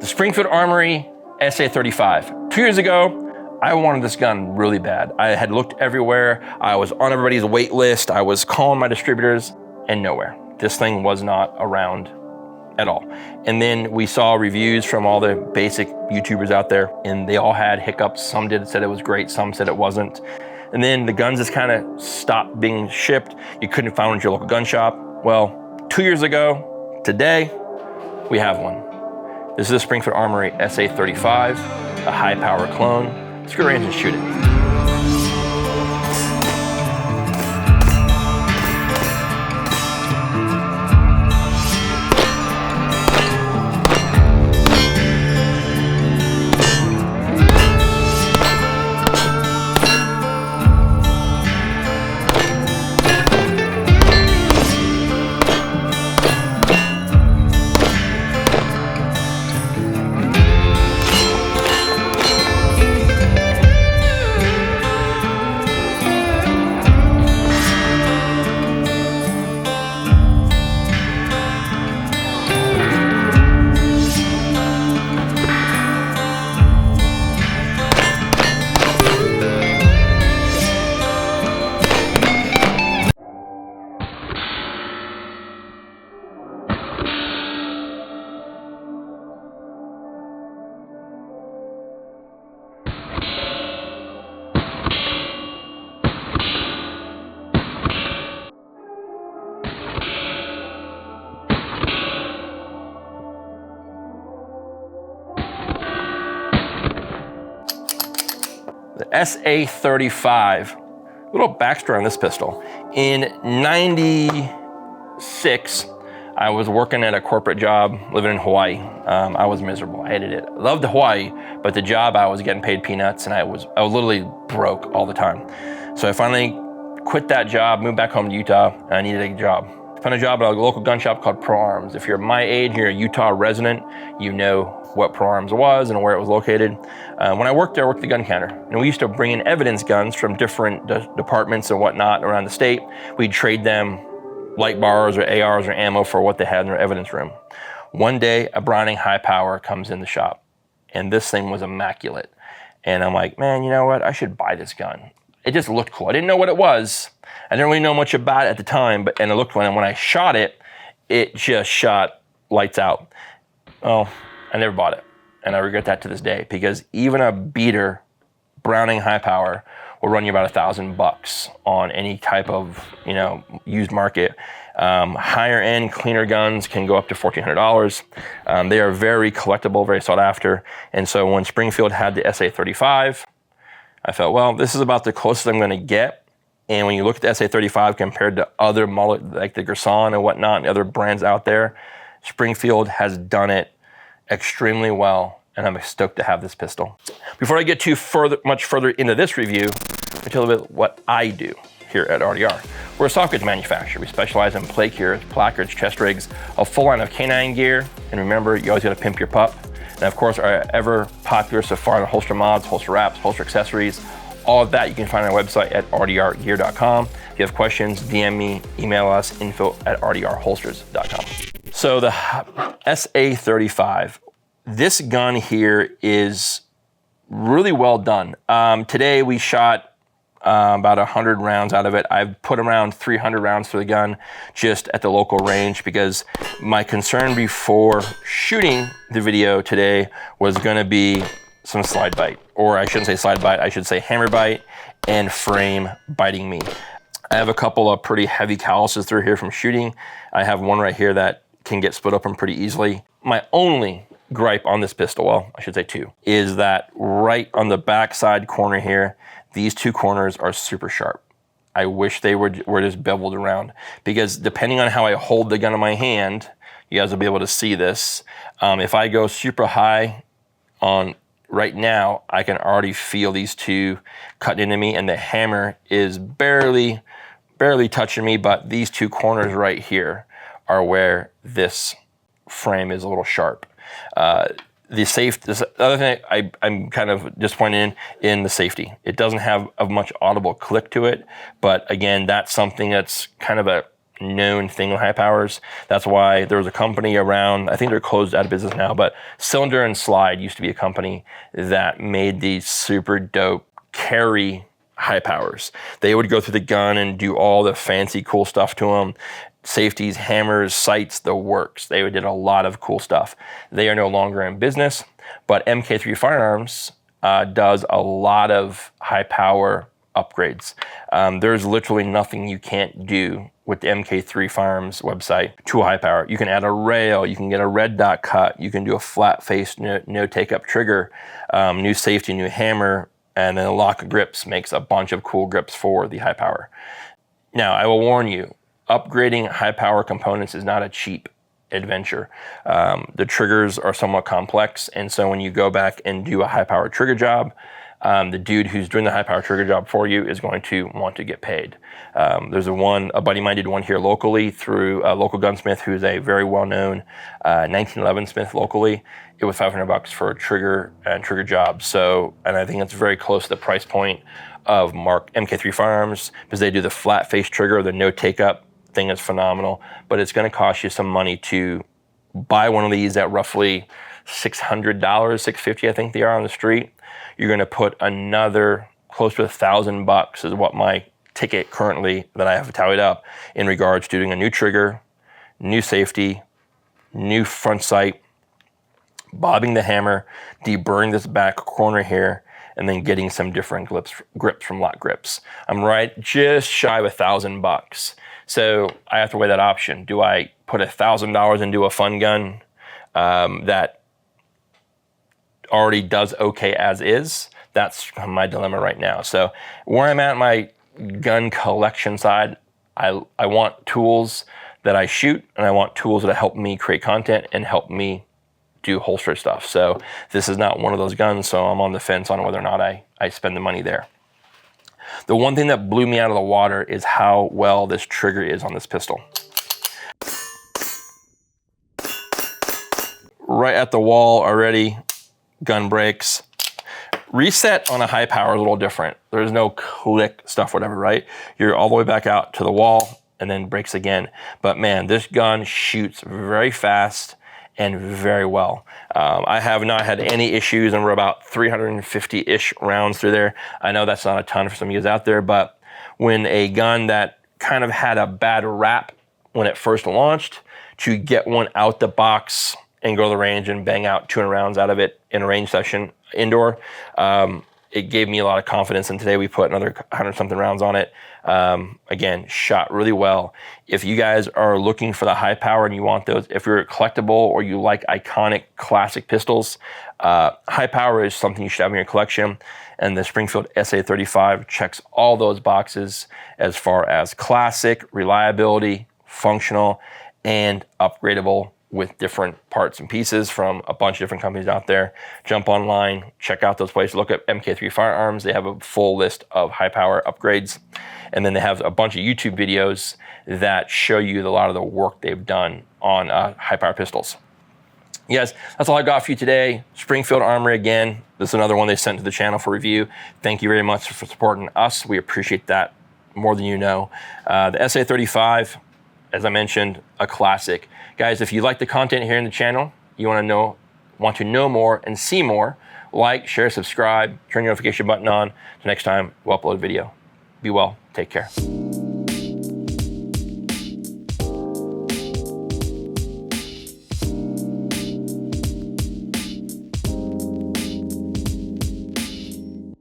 The Springfield Armory SA35. 2 years ago, I wanted this gun really bad. I had looked everywhere. I was on everybody's wait list. I was calling my distributors and nowhere. This thing was not around at all. And then we saw reviews from all the basic YouTubers out there, and they all had hiccups. Some said it was great, some said it wasn't. And then the guns just kind of stopped being shipped. You couldn't find one at your local gun shop. Well, 2 years ago, today, we have one. This is a Springfield Armory SA35, a high power clone. Let's go range and shoot it. The SA35, little backstory on this pistol. In '96, I was working at a corporate job, living in Hawaii. I was miserable, I hated it. Loved Hawaii, but the job, I was getting paid peanuts and I was literally broke all the time. So I finally quit that job, moved back home to Utah, and I needed a job. Found a job at a local gun shop called Pro Arms. If you're my age, you're a Utah resident, you know what Pro Arms was and where it was located. When I worked there, I worked the gun counter. And we used to bring in evidence guns from different departments and whatnot around the state. We'd trade them light bars or ARs or ammo for what they had in their evidence room. One day, a Browning high power comes in the shop, and this thing was immaculate. And I'm like, man, you know what? I should buy this gun. It just looked cool. I didn't know what it was. I didn't really know much about it at the time, and it looked cool. And when I shot it, it just shot lights out. Oh, I never bought it. And I regret that to this day, because even a beater Browning high power will run you about $1,000 on any type of, used market. Higher end, cleaner guns can go up to $1,400. They are very collectible, very sought after. And so when Springfield had the SA35, I felt, well, this is about the closest I'm gonna get. And when you look at the SA35 compared to other models like the Gerson and whatnot, and other brands out there, Springfield has done it extremely well, and I'm stoked to have this pistol. Before I get too much further into this review, let me tell you a bit what I do here at RDR. We're a soft goods manufacturer. We specialize in plate gear, placards, chest rigs, a full line of canine gear, and remember, you always gotta pimp your pup. And of course, our ever popular Safari and holster mods, holster wraps, holster accessories, all of that you can find on our website at rdrgear.com. If you have questions, DM me, email us, info@rdrholsters.com. So the SA35, this gun here is really well done. Today we shot about 100 rounds out of it. I've put around 300 rounds through the gun just at the local range, because my concern before shooting the video today was gonna be some slide bite, or I shouldn't say slide bite, I should say hammer bite and frame biting me. I have a couple of pretty heavy calluses through here from shooting. I have one right here that can get split open pretty easily. My only gripe on this pistol, well, I should say two, is that right on the back side corner here, these two corners are super sharp. I wish they were just beveled around, because depending on how I hold the gun in my hand, you guys will be able to see this. If I go super high on right now, I can already feel these two cutting into me, and the hammer is barely touching me, but these two corners right here are where this frame is a little sharp. The other thing I'm kind of disappointed in the safety. It doesn't have a much audible click to it, but again, that's something that's kind of a known thing with high powers. That's why there was a company around, I think they're closed out of business now, but Cylinder and Slide used to be a company that made these super dope carry high powers. They would go through the gun and do all the fancy cool stuff to them. Safeties, hammers, sights, the works. They did a lot of cool stuff. They are no longer in business, but MK3 Firearms does a lot of high power upgrades. There's literally nothing you can't do with the MK3 Firearms website to a high power. You can add a rail, you can get a red dot cut, you can do a flat face, no take up trigger, new safety, new hammer, and then a lock of grips makes a bunch of cool grips for the high power. Now, I will warn you, upgrading high power components is not a cheap adventure. The triggers are somewhat complex, and so when you go back and do a high power trigger job, the dude who's doing the high power trigger job for you is going to want to get paid. There's a buddy of mine did one here locally through a local gunsmith who's a very well-known 1911 smith locally. It was $500 for a trigger and trigger job. So, and I think that's very close to the price point of MK3 Firearms, because they do the flat face trigger, the no take up thing is phenomenal, but it's going to cost you some money to buy one of these at roughly $600, $650, I think they are on the street. You're going to put another close to $1,000 is what my ticket currently that I have tallied up in regards to doing a new trigger, new safety, new front sight, bobbing the hammer, deburring this back corner here, and then getting some different grips from Lock Grips. I'm right just shy of $1,000. So I have to weigh that option. Do I put $1,000 into a fun gun that already does okay as is? That's my dilemma right now. So where I'm at my gun collection side, I want tools that I shoot, and I want tools that help me create content and help me do holster stuff. So this is not one of those guns, so I'm on the fence on whether or not I spend the money there. The one thing that blew me out of the water is how well this trigger is on this pistol. Right at the wall already, gun breaks. Reset on a high power is a little different. There's no click stuff, whatever, right? You're all the way back out to the wall and then breaks again. But man, this gun shoots very fast and very well. I have not had any issues, and we're about 350-ish rounds through there. I know that's not a ton for some of you guys out there, but when a gun that kind of had a bad rap when it first launched, to get one out the box and go to the range and bang out 200 rounds out of it in a range session indoor, it gave me a lot of confidence, and today we put another 100-something rounds on it. Again, shot really well. If you guys are looking for the high power and you want those, if you're collectible or you like iconic classic pistols, high power is something you should have in your collection, and the Springfield SA35 checks all those boxes as far as classic, reliability, functional, and upgradable with different parts and pieces from a bunch of different companies out there. Jump online, check out those places, look at MK3 Firearms. They have a full list of high power upgrades. And then they have a bunch of YouTube videos that show you a lot of the work they've done on high power pistols. Yes, that's all I got for you today. Springfield Armory again. This is another one they sent to the channel for review. Thank you very much for supporting us. We appreciate that more than you know. The SA35, as I mentioned, a classic. Guys, if you like the content here in the channel, you want to know more and see more, like, share, subscribe, turn your notification button on. Till next time we'll upload a video. Be well, take care.